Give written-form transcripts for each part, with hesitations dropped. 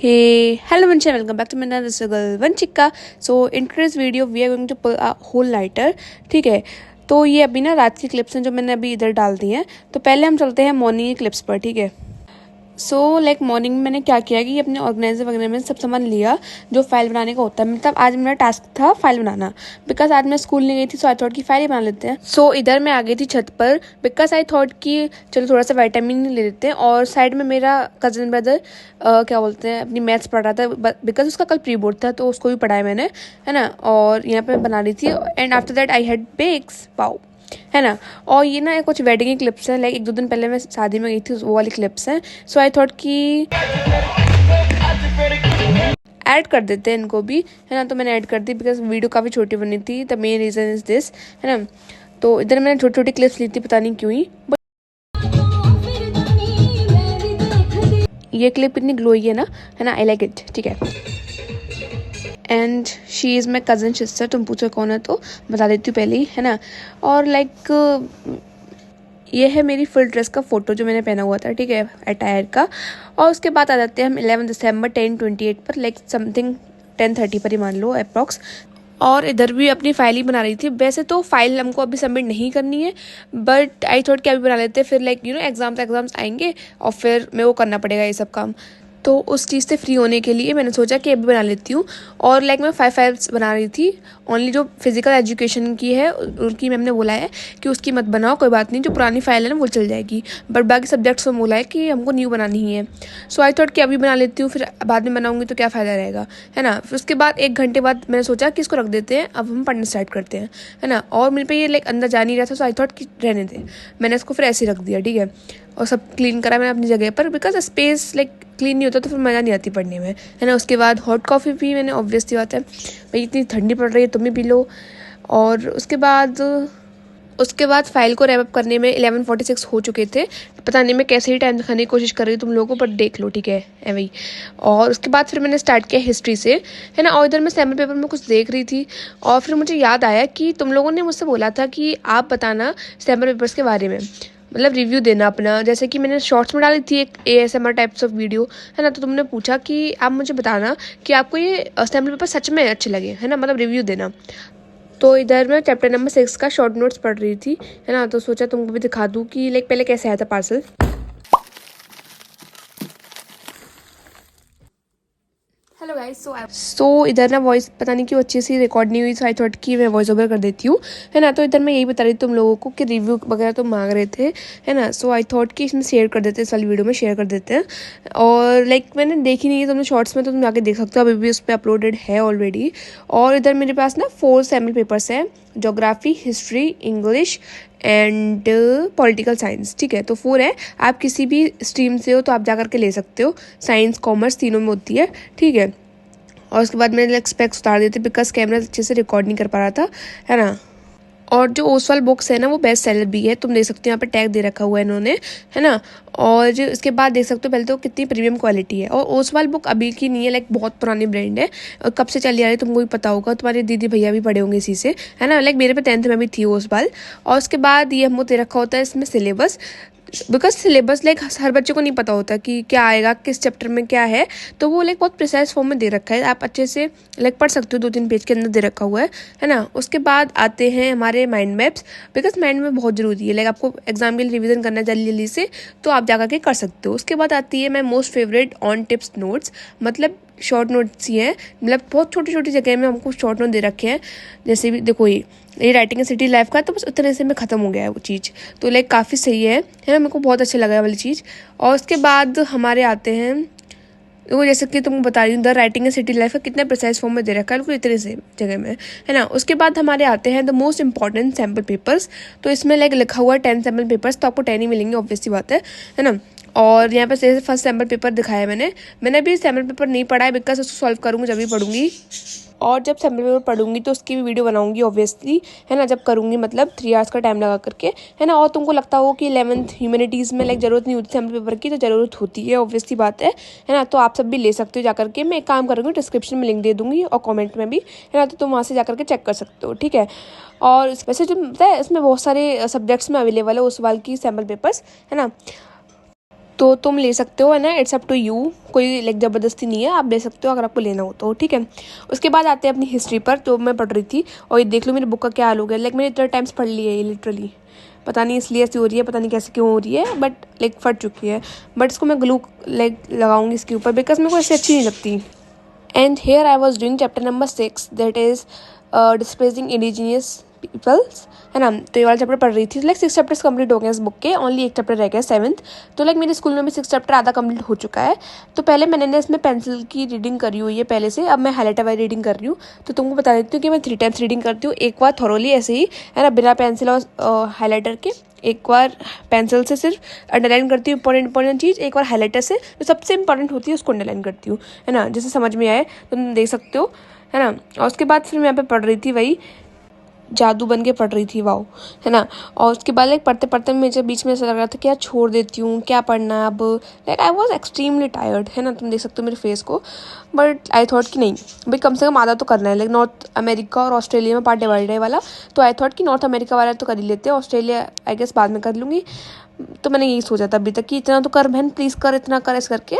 Hey, hello Vancha, welcome back to my another struggle Vanchika. So in today's video we are going to pull a whole lighter. ठीक है, तो ये अभी ना रात की क्लिप्स हैं जो मैंने अभी इधर डाल दी हैं। तो पहले हम चलते हैं मॉर्निंग की क्लिप्स पर। ठीक है, सो लाइक मॉर्निंग में मैंने क्या किया कि अपने ऑर्गेनाइजर वगैरह में सब सामान लिया जो फाइल बनाने का होता है। मतलब आज मेरा टास्क था फाइल बनाना, बिकॉज आज मैं स्कूल नहीं गई थी, सो आई थॉट की फाइल ही बना लेते हैं। सो इधर मैं आ गई थी छत पर, बिकॉज आई थॉट कि चलो थोड़ा सा विटामिन ले लेते हैं। और साइड में मेरा कजन ब्रदर क्या बोलते हैं अपनी मैथ्स पढ़ रहा था, बिकॉज उसका कल प्री बोर्ड था तो उसको भी पढ़ाया मैंने, है ना। और यहाँ पे मैं बना रही थी and after that I had bakes, pav, है ना। और ये ना कुछ वेडिंग की क्लिप्स हैं, लाइक 1-2 दिन पहले मैं शादी में गई थी वो वाली क्लिप्स हैं। सो आई थॉट कि ऐड कर देते हैं इनको भी, है ना। तो मैंने ऐड कर दी बिकॉज वीडियो काफ़ी छोटी बनी थी। The main reason is this, है ना। तो इधर मैंने छोटी छोटी क्लिप्स ली थी, पता नहीं क्यों ही। ये क्लिप इतनी ग्लोई है ना, है ना, आई लाइक इट। ठीक है, and she is my cousin sister. तुम पूछो कौन है तो बता देती हूँ पहले ही, है ना। और लाइक ये है मेरी फुल ड्रेस का फ़ोटो जो मैंने पहना हुआ था, ठीक है, अटायर का। और उसके बाद आ जाते हैं हम 11 दिसंबर 10:28 पर, लाइक समथिंग 10:30 पर ही मान लो अप्रॉक्स। और इधर भी अपनी फाइल ही बना रही थी। वैसे तो फाइल हमको अभी सबमिट नहीं करनी है, बट आई थॉट कि अभी बना लेते हैं, फिर लाइक एग्ज़ाम्स आएंगे और फिर मेरे को करना पड़ेगा ये सब काम। तो उस चीज़ से फ्री होने के लिए मैंने सोचा कि अभी बना लेती हूँ। और लाइक मैं 5 फाइल्स बना रही थी ओनली। जो फिजिकल एजुकेशन की है उनकी मैम ने बोला है कि उसकी मत बनाओ, कोई बात नहीं, जो पुरानी फाइल है ना वो चल जाएगी, बट बाकी सब्जेक्ट्स में बोला है कि हमको न्यू बनानी ही है। सो आई थॉट कि अभी बना लेती हूँ, फिर बाद में बनाऊँगी तो क्या फ़ायदा रहेगा, है ना। फिर उसके बाद 1 घंटे बाद मैंने सोचा कि इसको रख देते हैं, अब हम पढ़ना स्टार्ट करते हैं, है ना। और मेरे पे ये लाइक अंदर जा नहीं रहा था, सो आई थॉट कि रहने दे। मैंने इसको फिर ऐसे ही रख दिया, ठीक है। और सब क्लीन करा मैंने अपनी जगह पर, बिकॉज स्पेस लाइक क्लीन नहीं होता तो फिर मज़ा नहीं आती पढ़ने में, है ना। उसके बाद हॉट कॉफ़ी पी मैंने, ऑब्वियसली बात है भाई, इतनी ठंडी पड़ रही है, तुम भी पी लो। और उसके बाद फाइल को रैप अप करने में 11:46 हो चुके थे। पता नहीं मैं कैसे ही टाइम दिखाने की कोशिश कर रही हूँ तुम लोगों को, पर देख लो, ठीक है वही। और उसके बाद फिर मैंने स्टार्ट किया हिस्ट्री से, है ना। और इधर मैं सैम्पल पेपर में कुछ देख रही थी और फिर मुझे याद आया कि तुम लोगों ने मुझसे बोला था कि आप बताना सैम्पल पेपर्स के बारे में, मतलब रिव्यू देना अपना। जैसे कि मैंने शॉर्ट्स में डाली थी एक ASMR टाइप्स ऑफ वीडियो, है ना। तो तुमने पूछा कि आप मुझे बताना कि आपको ये सैम्पल पेपर सच में अच्छे लगे, है ना, मतलब रिव्यू देना। तो इधर मैं चैप्टर नंबर 6 का शॉर्ट नोट्स पढ़ रही थी, है ना। तो सोचा तुमको भी दिखा दूँ कि लाइक पहले कैसे आया था पार्सल। हेलो गाइस, सो इधर ना वॉइस पता नहीं क्यों अच्छी सी रिकॉर्ड नहीं हुई, सो आई थॉट कि मैं वॉइस ओवर कर देती हूँ, है ना। तो इधर मैं यही बता रही थी तुम लोगों को कि रिव्यू वगैरह तो मांग रहे थे, है ना। सो आई थॉट कि इसमें शेयर कर देते हैं, इस वाली वीडियो में शेयर कर देते हैं। और लाइक मैंने देखी नहीं है, तुमने शॉर्ट्स में तो तुम जाके देख सकते हो, अभी भी उस पर अपलोडेड है ऑलरेडी। और इधर मेरे पास ना 4 सैम्पल पेपर्स हैं, geography, history, English and political science, ठीक है। तो 4 है, आप किसी भी स्ट्रीम से हो तो आप जा करके ले सकते हो, साइंस कॉमर्स तीनों में होती है, ठीक है। और उसके बाद मैंने स्पेक्स उतार दिए थे बिकॉज कैमरा अच्छे से रिकॉर्ड नहीं कर पा रहा था, है ना। और जो ओसवाल बुक्स है ना वो बेस्ट सेलर भी है, तुम देख सकते हो यहाँ पे टैग दे रखा हुआ है इन्होंने, है ना। और जो इसके बाद देख सकते हो पहले तो कितनी प्रीमियम क्वालिटी है। और ओसवाल बुक अभी की नहीं है, लाइक बहुत पुरानी ब्रांड है और कब से चली आ रही है तुमको भी पता होगा, तुम्हारे दीदी भैया भी पढ़े होंगे इसी से, है ना। लाइक मेरे पे 10th में भी थी ओसवाल। और उसके बाद ये हमको दे रखा होता है इसमें सिलेबस, बिकॉज सिलेबस लाइक हर बच्चे को नहीं पता होता कि क्या आएगा, किस चैप्टर में क्या है। तो वो लाइक बहुत प्रिसाइज फॉर्म में दे रखा है, आप अच्छे से लाइक पढ़ सकते हो, 2-3 पेज के अंदर दे रखा हुआ है ना। उसके बाद आते हैं हमारे mind maps, because mind map बहुत ज़रूरी है, लाइक आपको एग्जाम के लिए रिवीजन करना है जल्दी जल्दी से, तो आप जा करके कर सकते हो। उसके बाद आती है my most favourite on tips notes, मतलब शॉर्ट नोट्स ही हैं, मतलब बहुत छोटी छोटी जगह में हमको शॉर्ट नोट दे रखे हैं। जैसे भी देखो ये राइटिंग सिटी लाइफ का, तो बस उतने से में ख़त्म हो गया है वो चीज़, तो लाइक काफ़ी सही है ना, मेरे को बहुत अच्छा लगा है वाली चीज़। और उसके बाद हमारे आते हैं वो, जैसे कि तुमको बता रही हूँ, द राइटिंग सिटी लाइफ का कितने प्रिसाइज फॉर्म में दे रखा है, बिल्कुल इतने से जगह में, है ना। उसके बाद हमारे आते हैं the most important sample papers. तो इसमें लाइक लिखा हुआ है 10 सैम्पल पेपर्स, तो आपको 10 ही मिलेंगे, ऑब्वियसली बात है ना। और यहाँ पर से फर्स्ट सैम्पल पेपर दिखाया है मैंने भी सैम्पल पेपर नहीं पढ़ा है, बिकॉज उसको सॉल्व करूँगी जब भी पढ़ूंगी। और जब सैम्पल पेपर पढ़ूंगी तो उसकी भी वीडियो बनाऊंगी ऑब्वियसली, है ना, जब करूंगी, मतलब 3 आवर्स का टाइम लगा करके, है ना। और तुमको लगता हो कि 11th ह्यूमैनिटीज़ में लाइक ज़रूरत नहीं होती सैम्पल पेपर की, तो ज़रूरत होती है, ऑब्वियसली बात है ना। तो आप सब भी ले सकते हो जा करके, मैं एक काम करूँगी डिस्क्रिप्शन में लिंक दे दूँगी और कॉमेंट में भी, है ना, तो तुम वहाँ से जा करके चेक कर सकते हो, ठीक है। और वैसे जो पता है इसमें बहुत सारे सब्जेक्ट्स में अवेलेबल है उस वाल की सैम्पल पेपर्स, है ना। तो तुम ले सकते हो, है ना, इट्स अप टू यू, कोई लाइक ज़बरदस्ती नहीं है, आप ले सकते हो अगर आपको लेना हो तो, ठीक है। उसके बाद आते हैं अपनी हिस्ट्री पर, तो मैं पढ़ रही थी और ये देख लो मेरी बुक का क्या हाल हो गया। लाइक मैंने इतने टाइम्स पढ़ ली है ये लिटरली, पता नहीं इसलिए ऐसी हो रही है, पता नहीं कैसे क्यों हो रही है, बट लाइक फट चुकी है। बट इसको मैं ग्लू लाइक लगाऊंगी इसके ऊपर, बिकॉज मेरे को ऐसे अच्छी नहीं लगती। And here I was doing chapter number 6, that is displacing indigenous peoples, है ना। तो ये वाला चैप्टर पढ़ रही थी। लाइक 6 चैप्टर्स कंप्लीट हो गए इस बुक के, ओनली एक चैप्टर रह गया 7th। तो लाइक मेरे स्कूल में भी 6 चैप्टर आधा कंप्लीट हो चुका है। तो पहले मैंने ना इसमें पेंसिल की रीडिंग करी हुई है पहले से, अब मैं हाईलाइटर वाली रीडिंग कर रही हूँ। तो तुमको बता देती हूँ कि मैं 3 टाइम्स रीडिंग करती हूँ, एक बार थॉरोली ऐसे ही, है ना, बिना पेंसिल और हाईलाइटर के, एक बार पेंसिल से सिर्फ अंडरलाइन करती हूँ इंपॉर्टेंट चीज़, एक बार हाईलाइटर से जो सबसे इंपॉर्टेंट होती है उसको अंडरलाइन करती हूँ, है ना, जैसे समझ में आए तो तुम देख सकते हो, है ना। और उसके बाद फिर मैं यहाँ पे पढ़ रही थी, वही जादू बन के पढ़ रही थी, वाओ, है ना। और उसके बाद लाइक पढ़ते पढ़ते मुझे बीच में ऐसा लग रहा था कि यार छोड़ देती हूँ, क्या पढ़ना है अब, like I was extremely tired, है ना, तुम देख सकते हो मेरे फेस को। बट आई थॉट कि नहीं भाई, कम से कम आधा तो करना है, लाइक नॉर्थ अमेरिका और ऑस्ट्रेलिया में पार्ट डिवाइडेड है वाला। तो आई थॉट कि नॉर्थ अमेरिका वाला तो कर ही लेते हैं, ऑस्ट्रेलिया आई गेस बाद में कर लूँगी। तो मैंने यही सोचा था अभी तक कि इतना तो कर बहन, प्लीज़ कर, इतना कर ऐसे करके।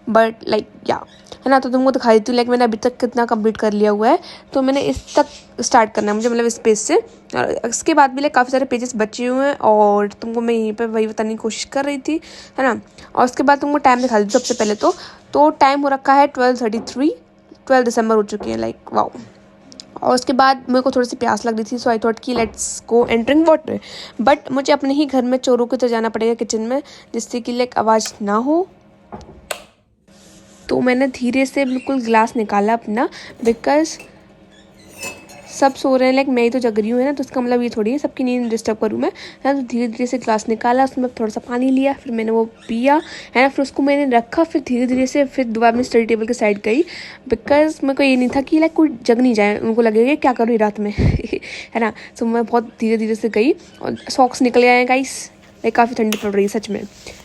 बट लाइक या, है ना, तो तुमको दिखा देती हूँ लाइक मैंने अभी तक कितना कंप्लीट कर लिया हुआ है। तो मैंने इस तक स्टार्ट करना है मुझे, मतलब इस पेज से। और इसके बाद भी लाइक काफ़ी सारे पेजेस बचे हुए हैं और तुमको मैं यहीं पे वही बताने की कोशिश कर रही थी, है ना। और उसके बाद तुमको टाइम दिखा देती हूँ सबसे पहले तो टाइम हो रखा है 12:33, 12 दिसंबर हो चुकी है, लाइक वाओ। और उसके बाद मेरे को थोड़ी सी प्यास लग रही थी, सो आई थॉट कि let's go and drink water. But मुझे अपने ही घर में चोरों की तरह जाना पड़ेगा किचन में, जिससे कि लाइक आवाज़ ना हो। तो मैंने धीरे से बिल्कुल ग्लास निकाला अपना, बिकॉज सब सो रहे हैं, लाइक मैं ही तो जग रही हूँ, है ना। तो इसका मतलब ये थोड़ी है सबकी नींद डिस्टर्ब करूँ मैं, है ना। तो धीरे धीरे से ग्लास निकाला, उसमें थोड़ा सा पानी लिया, फिर मैंने वो पिया, है ना। फिर उसको मैंने रखा, फिर धीरे धीरे से फिर दोबारा अपनी स्टडी टेबल के साइड गई, बिकॉज मेरे को ये नहीं था कि लाइक कोई जग नहीं जाए, उनको लगेगा क्या कर रही रात में है ना। तो मैं बहुत धीरे धीरे से गई और सॉक्स निकल आए गाइस, लाइक काफ़ी ठंडी पड़ रही है सच में,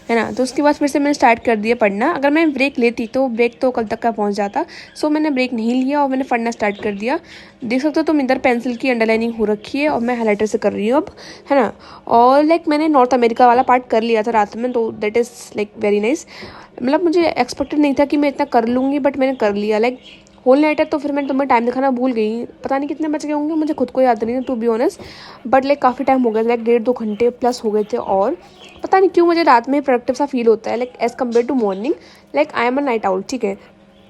है ना। तो उसके बाद फिर से मैंने स्टार्ट कर दिया पढ़ना। अगर मैं ब्रेक लेती तो ब्रेक तो कल तक का पहुंच जाता, सो मैंने ब्रेक नहीं लिया और मैंने पढ़ना स्टार्ट कर दिया। देख सकते हो तुम इधर पेंसिल की अंडरलाइनिंग हो रखी है और मैं हाईलाइटर से कर रही हूँ अब, है ना। और लाइक मैंने नॉर्थ अमेरिका वाला पार्ट कर लिया था रात में, तो that is like very nice. मतलब मुझे एक्सपेक्टेड नहीं था कि मैं इतना कर लूँगी, बट मैंने कर लिया लाइक होल नाइटर। तो फिर मैं तुम्हें टाइम दिखाना भूल गई, पता नहीं कितने बज गए होंगे, मुझे खुद को याद नहीं है to be honest. But like काफ़ी टाइम हो गया, लाइक 1.5-2 घंटे प्लस हो गए थे। और पता नहीं क्यों मुझे रात में प्रोडक्टिव सा फील होता है, like as compare to morning. Like I am a night owl, ठीक है।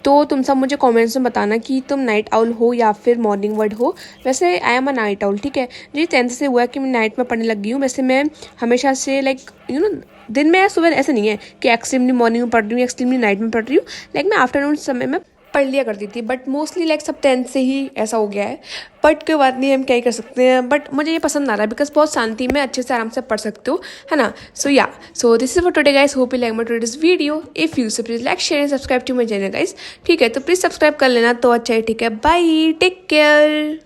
तो तुम सब मुझे कमेंट्स में बताना कि तुम नाइट आउल हो या फिर मॉर्निंग वर्ड हो। वैसे आई एम अ नाइट आउल, ठीक है। जी 10th से हुआ है कि मैं नाइट में पढ़ने लगी हूँ। वैसे मैं हमेशा से लाइक यू नो दिन में या सुबह ऐसा नहीं है कि एक्सट्रीमली मॉर्निंग में पढ़ रही हूँ, एक्सट्रीमली नाइट में पढ़ रही हूँ। लाइक मैं आफ्टरनून समय में पढ़ लिया करती थी, बट मोस्टली लाइक सब 10th से ही ऐसा हो गया है। बट कोई बात नहीं, हम क्या ही कर सकते हैं। बट मुझे ये पसंद आ रहा है बिकॉज बहुत शांति में अच्छे से आराम से पढ़ सकते हो, है ना। So yeah, so this is for today guys, hope you like my today's video. If you so please like share and subscribe to my channel guys, ठीक है। तो प्लीज सब्सक्राइब कर लेना तो अच्छा है, ठीक है। Bye, take care.